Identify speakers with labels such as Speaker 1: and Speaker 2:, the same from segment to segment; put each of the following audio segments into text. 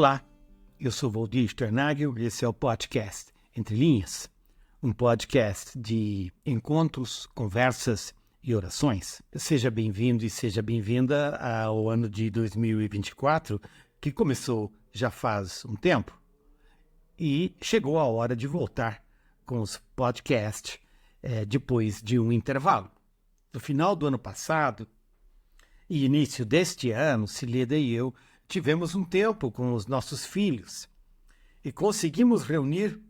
Speaker 1: Olá, eu sou Valdir Sternagel e esse é o podcast Entre Linhas, um podcast de encontros, conversas e orações. Seja bem-vindo e seja bem-vinda ao ano de 2024, que começou já faz um tempo, e chegou a hora de voltar com os podcasts depois de um intervalo. No final do ano passado e início deste ano, Cileda e eu tivemos um tempo com os nossos filhos e conseguimos reunir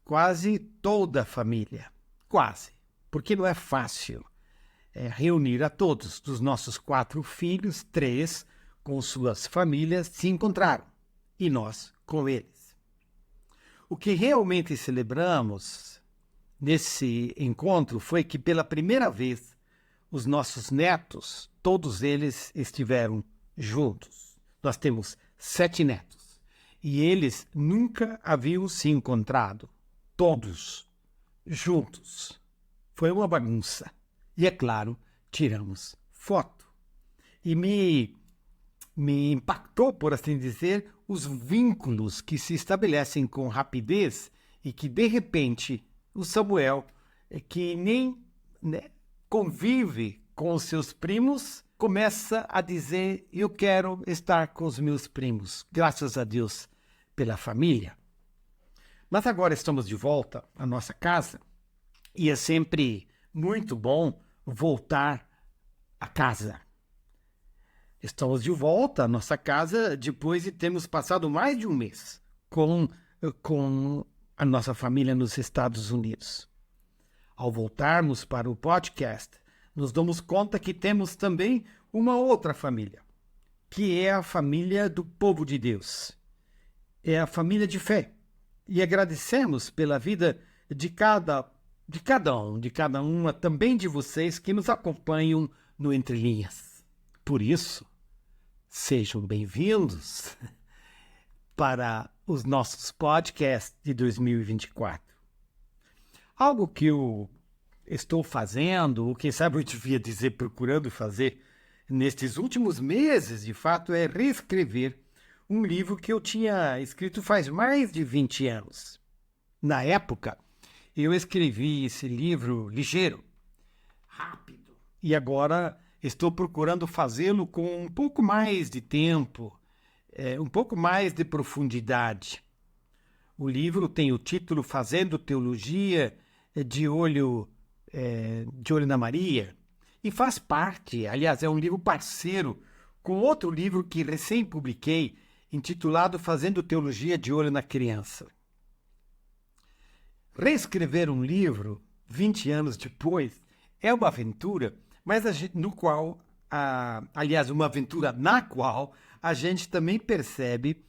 Speaker 1: quase toda a família. Quase, porque não é fácil reunir a todos dos nossos 4 filhos, 3 com suas famílias se encontraram e nós com eles. O que realmente celebramos nesse encontro foi que pela primeira vez os nossos netos, todos eles estiveram juntos. Nós temos 7 netos e eles nunca haviam se encontrado, todos juntos. Foi uma bagunça. E é claro, tiramos foto. E me impactou, por assim dizer, os vínculos que se estabelecem com rapidez e que, de repente, o Samuel, que nem convive com os seus primos, começa a dizer: eu quero estar com os meus primos. Graças a Deus pela família. Mas agora estamos de volta à nossa casa e é sempre muito bom voltar à casa. Estamos de volta à nossa casa depois de termos passado mais de um mês com a nossa família nos Estados Unidos. Ao voltarmos para o podcast, nos damos conta que temos também uma outra família, que é a família do povo de Deus. É a família de fé. E agradecemos pela vida de cada uma, também de vocês que nos acompanham no Entre Linhas. Por isso, sejam bem-vindos para os nossos podcasts de 2024. Algo que eu estou fazendo, ou quem sabe eu devia dizer procurando fazer, nestes últimos meses, de fato, é reescrever um livro que eu tinha escrito faz mais de 20 anos. Na época, eu escrevi esse livro ligeiro, rápido, e agora estou procurando fazê-lo com um pouco mais de tempo, um pouco mais de profundidade. O livro tem o título Fazendo Teologia de Olho na Maria, e faz parte, aliás, é um livro parceiro com outro livro que recém publiquei, intitulado Fazendo Teologia de Olho na Criança. Reescrever um livro, 20 anos depois, é uma aventura, mas uma aventura na qual a gente também percebe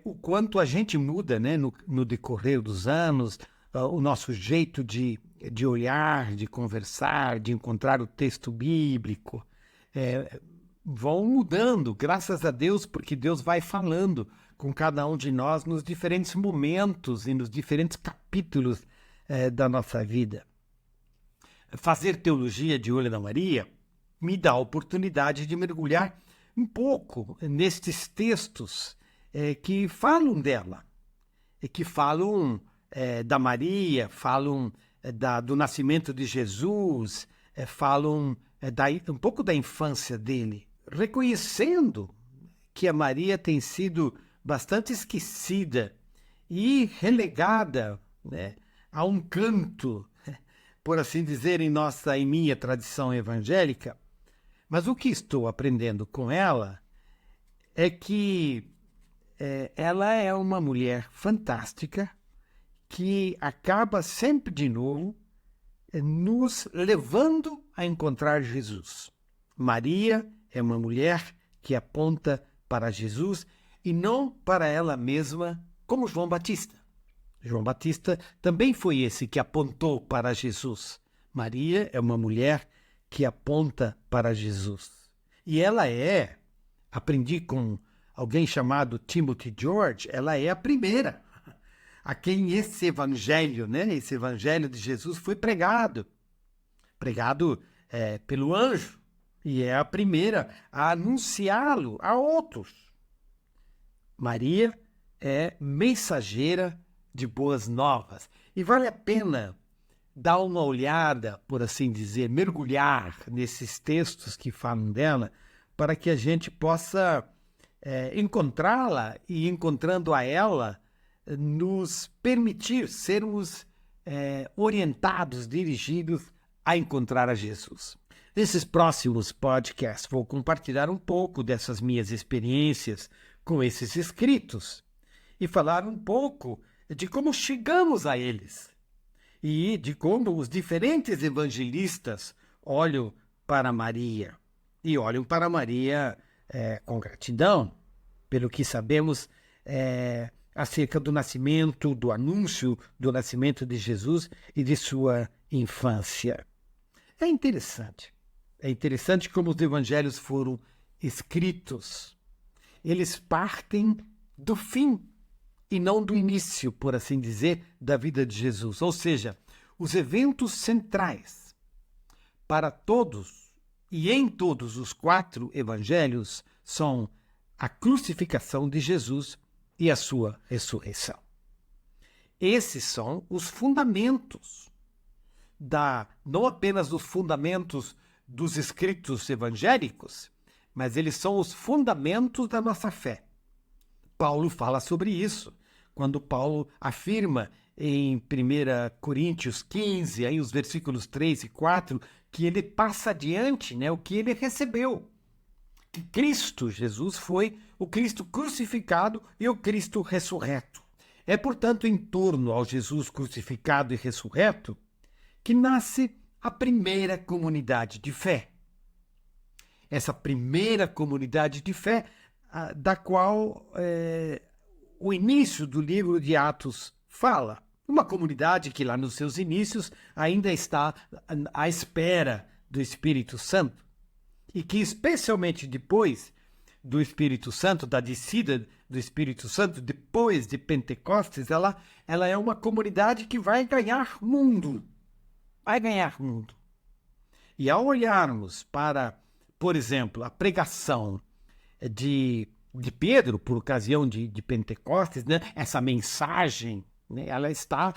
Speaker 1: o quanto a gente muda, né, no decorrer dos anos, o nosso jeito de olhar, de conversar, de encontrar o texto bíblico, vão mudando, graças a Deus, porque Deus vai falando com cada um de nós nos diferentes momentos e nos diferentes capítulos da nossa vida. Fazer teologia de Olho na Maria me dá a oportunidade de mergulhar um pouco nestes textos que falam dela, que falam da Maria, falam do nascimento de Jesus, falam um pouco da infância dele, reconhecendo que a Maria tem sido bastante esquecida e relegada, né, a um canto, por assim dizer, em minha tradição evangélica. Mas o que estou aprendendo com ela é que ela é uma mulher fantástica que acaba sempre de novo nos levando a encontrar Jesus. Maria é uma mulher que aponta para Jesus e não para ela mesma, como João Batista. João Batista também foi esse que apontou para Jesus. Maria é uma mulher que aponta para Jesus. E ela aprendi com alguém chamado Timothy George, ela é a primeira a quem esse evangelho, esse evangelho de Jesus foi pregado pelo anjo, e é a primeira a anunciá-lo a outros. Maria é mensageira de boas novas. E vale a pena dar uma olhada, por assim dizer, mergulhar nesses textos que falam dela, para que a gente possa encontrá-la e, encontrando a ela, nos permitir sermos orientados, dirigidos a encontrar a Jesus. Nesses próximos podcasts, vou compartilhar um pouco dessas minhas experiências com esses escritos e falar um pouco de como chegamos a eles e de como os diferentes evangelistas olham para Maria e olham para Maria com gratidão, pelo que sabemos acerca do nascimento, do anúncio do nascimento de Jesus e de sua infância. É interessante como os evangelhos foram escritos. Eles partem do fim e não do início, por assim dizer, da vida de Jesus. Ou seja, os eventos centrais para todos e em todos os 4 evangelhos são a crucificação de Jesus e a sua ressurreição. Esses são os fundamentos não apenas os fundamentos dos escritos evangélicos, mas eles são os fundamentos da nossa fé. Paulo fala sobre isso, quando Paulo afirma em 1 Coríntios 15, aí os versículos 3 e 4, que ele passa adiante, o que ele recebeu. Que Cristo Jesus foi o Cristo crucificado e o Cristo ressurreto. É, portanto, em torno ao Jesus crucificado e ressurreto que nasce a primeira comunidade de fé. Essa primeira comunidade de fé, da qual o início do livro de Atos fala. Uma comunidade que lá nos seus inícios ainda está à espera do Espírito Santo e que especialmente depois do Espírito Santo, da descida do Espírito Santo, depois de Pentecostes, ela é uma comunidade que vai ganhar mundo. Vai ganhar mundo. E ao olharmos para, por exemplo, a pregação de Pedro, por ocasião de Pentecostes, essa mensagem, ela está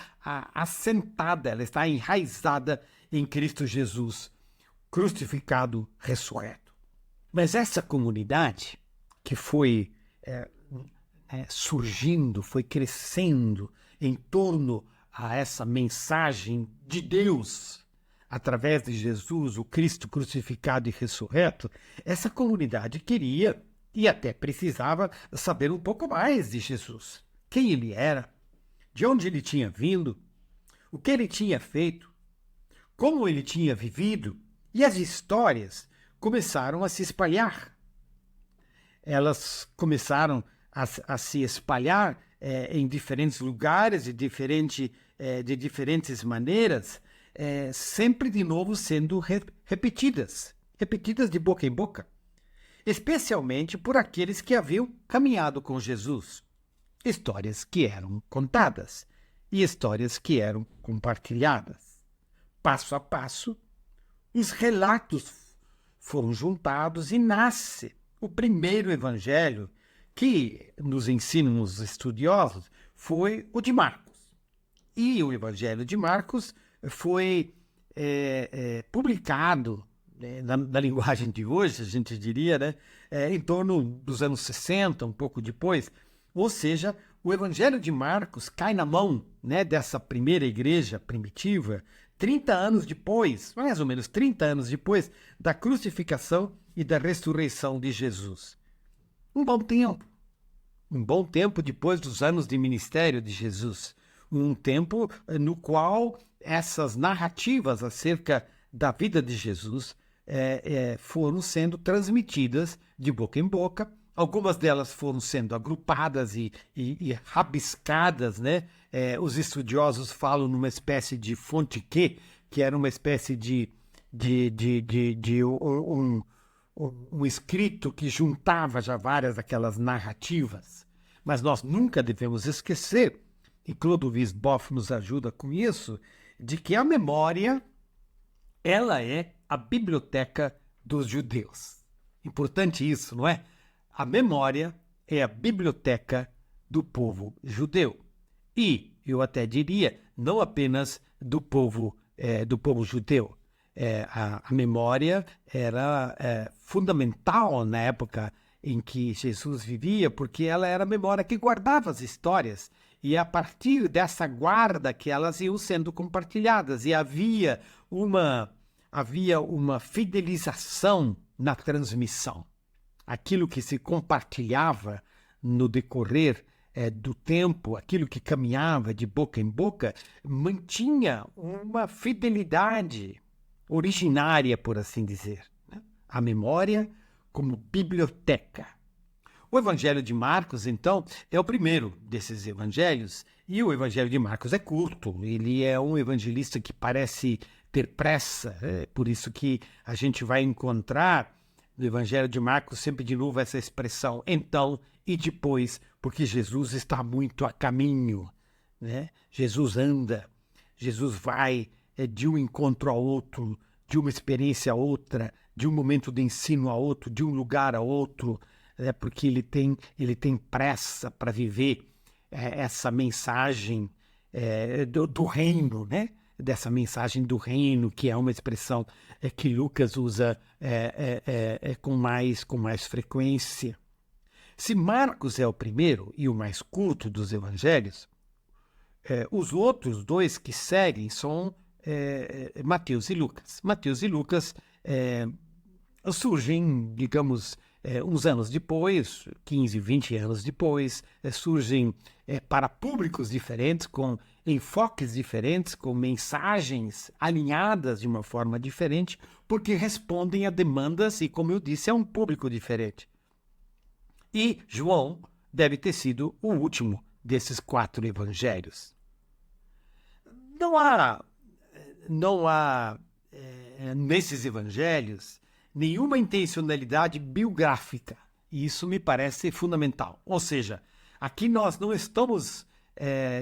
Speaker 1: assentada, ela está enraizada em Cristo Jesus, crucificado, ressurreto. Mas essa comunidade que foi surgindo, foi crescendo em torno a essa mensagem de Deus, através de Jesus, o Cristo crucificado e ressurreto, essa comunidade queria e até precisava saber um pouco mais de Jesus. Quem ele era, de onde ele tinha vindo, o que ele tinha feito, como ele tinha vivido, e as histórias começaram a se espalhar. Elas começaram a se espalhar em diferentes lugares e de diferentes maneiras, sempre de novo sendo repetidas de boca em boca, especialmente por aqueles que haviam caminhado com Jesus. Histórias que eram contadas e histórias que eram compartilhadas. Passo a passo, os relatos foram juntados e nasce o primeiro evangelho que nos ensinam os estudiosos foi o de Marcos. E o Evangelho de Marcos foi publicado, na linguagem de hoje, a gente diria, em torno dos anos 60, um pouco depois. Ou seja, o Evangelho de Marcos cai na mão dessa primeira igreja primitiva 30 anos depois, mais ou menos 30 anos depois, da crucificação e da ressurreição de Jesus. Um bom tempo depois dos anos de ministério de Jesus. Um tempo no qual essas narrativas acerca da vida de Jesus foram sendo transmitidas de boca em boca. Algumas delas foram sendo agrupadas e rabiscadas, os estudiosos falam numa espécie de fonte que era uma espécie de um escrito que juntava já várias daquelas narrativas. Mas nós nunca devemos esquecer, e Clodovis Boff nos ajuda com isso, de que a memória, ela é a biblioteca dos judeus. Importante isso, não é? A memória é a biblioteca do povo judeu. E, eu até diria, não apenas do povo judeu. A memória era fundamental na época em que Jesus vivia, porque ela era a memória que guardava as histórias. E a partir dessa guarda que elas iam sendo compartilhadas. E havia uma fidelização na transmissão. Aquilo que se compartilhava no decorrer do tempo, aquilo que caminhava de boca em boca, mantinha uma fidelidade originária, por assim dizer, né? A memória como biblioteca. O Evangelho de Marcos, então, é o primeiro desses evangelhos, e o Evangelho de Marcos é curto, ele é um evangelista que parece ter pressa, por isso que a gente vai encontrar no Evangelho de Marcos sempre de novo essa expressão, então e depois, porque Jesus está muito a caminho, né? Jesus anda, Jesus vai de um encontro a outro, de uma experiência a outra, de um momento de ensino a outro, de um lugar a outro, porque ele tem pressa para viver essa mensagem do reino, né? Dessa mensagem do reino, que é uma expressão que Lucas usa com mais frequência. Se Marcos é o primeiro e o mais curto dos evangelhos, os outros dois que seguem são Mateus e Lucas. Mateus e Lucas surgem, digamos, uns anos depois, 15, 20 anos depois, surgem para públicos diferentes, com enfoques diferentes, com mensagens alinhadas de uma forma diferente, porque respondem a demandas e, como eu disse, é um público diferente. E João deve ter sido o último desses 4 evangelhos. Não há nesses evangelhos nenhuma intencionalidade biográfica. E isso me parece fundamental. Ou seja, aqui nós não estamos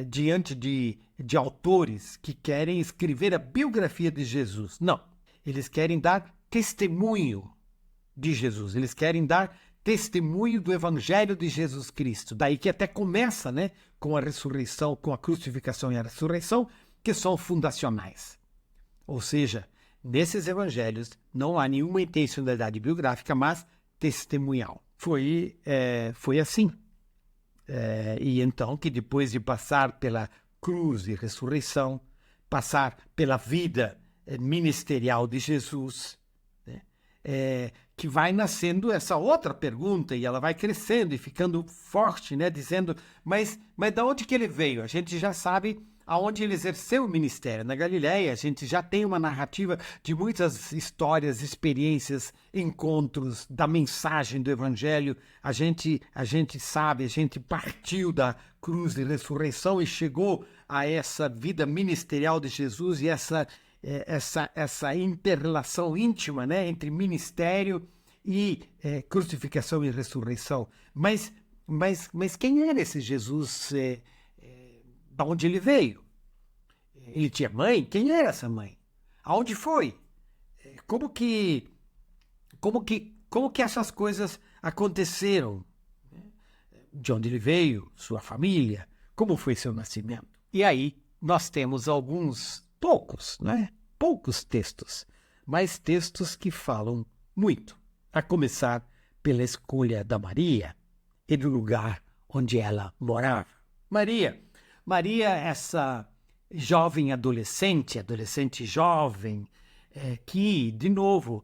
Speaker 1: diante de autores que querem escrever a biografia de Jesus. Não. Eles querem dar testemunho de Jesus. Eles querem dar testemunho do Evangelho de Jesus Cristo. Daí que até começa, né, com a ressurreição, com a crucificação e a ressurreição, que são fundacionais. Ou seja, nesses evangelhos não há nenhuma intencionalidade biográfica, mas testemunhal. Foi assim. E então que depois de passar pela cruz e ressurreição, passar pela vida ministerial de Jesus, né, que vai nascendo essa outra pergunta e ela vai crescendo e ficando forte, né, dizendo, mas de onde que ele veio? A gente já sabe aonde ele exerceu o ministério. Na Galileia, a gente já tem uma narrativa de muitas histórias, experiências, encontros, da mensagem do Evangelho. A gente sabe, a gente partiu da cruz e ressurreição e chegou a essa vida ministerial de Jesus e essa inter-relação íntima, né, entre ministério e crucificação e ressurreição. Mas quem era esse Jesus? De onde ele veio? Ele tinha mãe? Quem era essa mãe? Aonde foi? Como que essas coisas aconteceram? De onde ele veio? Sua família? Como foi seu nascimento? E aí nós temos poucos textos, mas textos que falam muito, a começar pela escolha da Maria e do lugar onde ela morava. Maria, essa jovem adolescente jovem, que, de novo,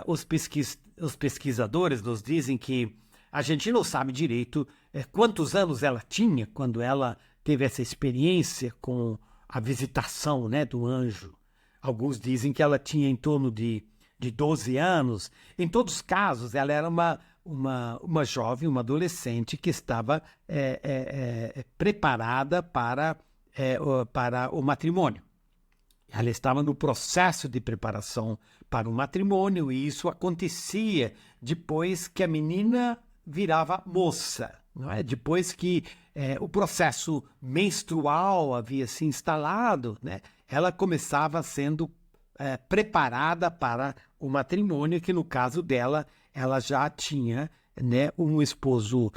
Speaker 1: os pesquisadores nos dizem que a gente não sabe direito quantos anos ela tinha quando ela teve essa experiência com a visitação, né, do anjo. Alguns dizem que ela tinha em torno de 12 anos. Em todos os casos, ela era uma jovem, uma adolescente que estava preparada para o matrimônio. Ela estava no processo de preparação para o matrimônio e isso acontecia depois que a menina virava moça, não é? Depois que o processo menstrual havia se instalado, né? Ela começava sendo preparada para o matrimônio, que no caso dela, ela já tinha né, um esposo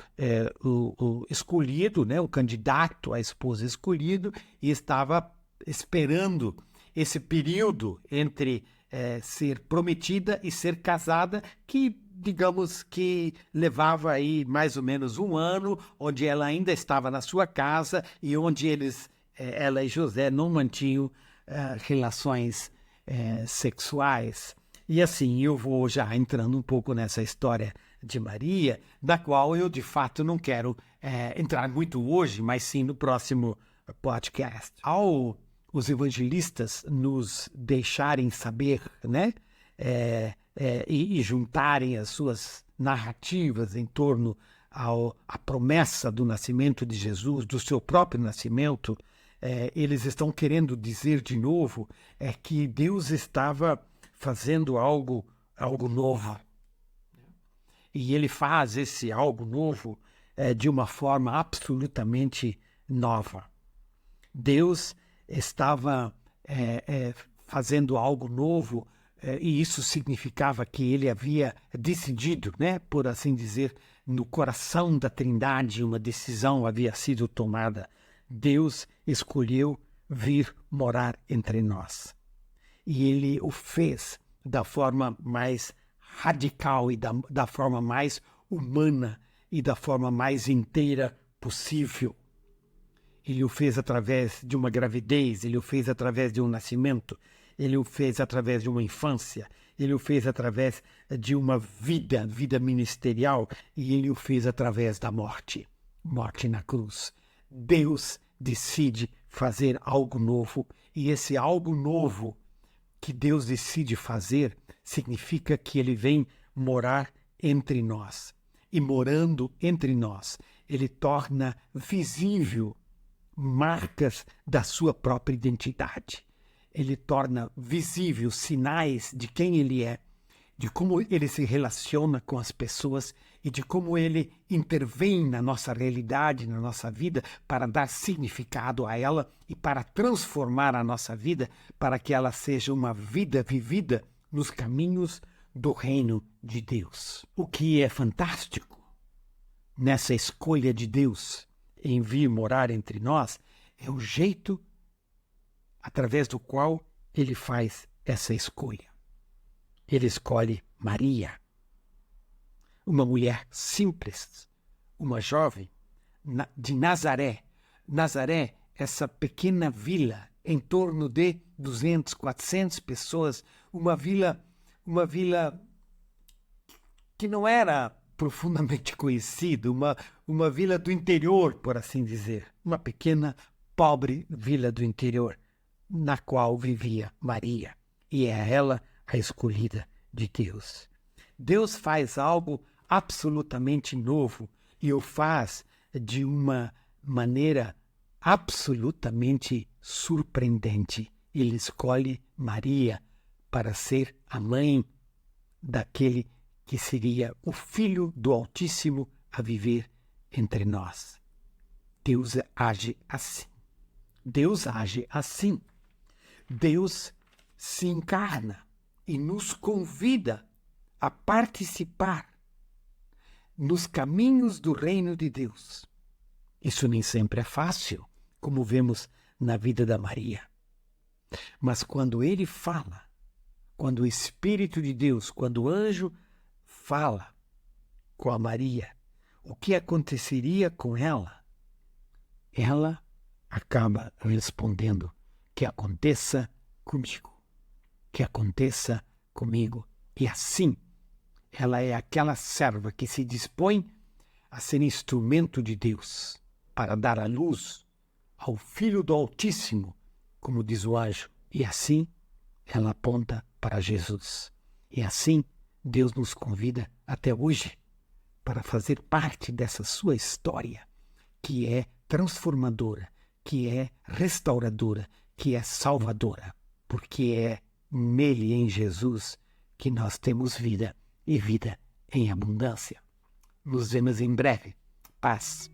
Speaker 1: o escolhido, né, o candidato à esposa escolhido, e estava esperando esse período entre ser prometida e ser casada, que digamos que levava aí mais ou menos um ano, onde ela ainda estava na sua casa e onde ela e José não mantinham relações sexuais. E assim, eu vou já entrando um pouco nessa história de Maria, da qual eu de fato não quero entrar muito hoje, mas sim no próximo podcast. Ao os evangelistas nos deixarem saber, né, e juntarem as suas narrativas em torno à promessa do nascimento de Jesus, do seu próprio nascimento, eles estão querendo dizer de novo que Deus estava fazendo algo novo. E ele faz esse algo novo de uma forma absolutamente nova. Deus estava fazendo algo novo, e isso significava que ele havia decidido, né, por assim dizer, no coração da Trindade, uma decisão havia sido tomada. Deus escolheu vir morar entre nós. E ele o fez da forma mais radical e da forma mais humana e da forma mais inteira possível. Ele o fez através de uma gravidez, ele o fez através de um nascimento, ele o fez através de uma infância, ele o fez através de uma vida ministerial, e ele o fez através da morte na cruz. Deus decide fazer algo novo, e esse algo novo que Deus decide fazer significa que ele vem morar entre nós. E morando entre nós, ele torna visível marcas da sua própria identidade. Ele torna visível sinais de quem ele é, de como ele se relaciona com as pessoas e de como ele intervém na nossa realidade, na nossa vida, para dar significado a ela e para transformar a nossa vida para que ela seja uma vida vivida nos caminhos do reino de Deus. O que é fantástico nessa escolha de Deus em vir morar entre nós é o jeito através do qual ele faz essa escolha. Ele escolhe Maria, uma mulher simples, uma jovem de Nazaré. Nazaré, essa pequena vila em torno de 200, 400 pessoas, uma vila que não era profundamente conhecida, uma vila do interior, por assim dizer, uma pequena, pobre vila do interior, na qual vivia Maria, e é ela a escolhida de Deus. Deus faz algo absolutamente novo e o faz de uma maneira absolutamente surpreendente. Ele escolhe Maria para ser a mãe daquele que seria o Filho do Altíssimo a viver entre nós. Deus age assim. Deus age assim. Deus se encarna e nos convida a participar nos caminhos do reino de Deus. Isso nem sempre é fácil, como vemos na vida da Maria. Mas quando ele fala, quando o Espírito de Deus, quando o anjo fala com a Maria, o que aconteceria com ela? Ela acaba respondendo: que aconteça comigo, que aconteça comigo. E assim, ela é aquela serva que se dispõe a ser instrumento de Deus para dar a luz ao Filho do Altíssimo, como diz o anjo. E assim, ela aponta para Jesus. E assim, Deus nos convida até hoje para fazer parte dessa sua história, que é transformadora, que é restauradora, que é salvadora, porque é nele, em Jesus, que nós temos vida e vida em abundância. Nos vemos em breve. Paz.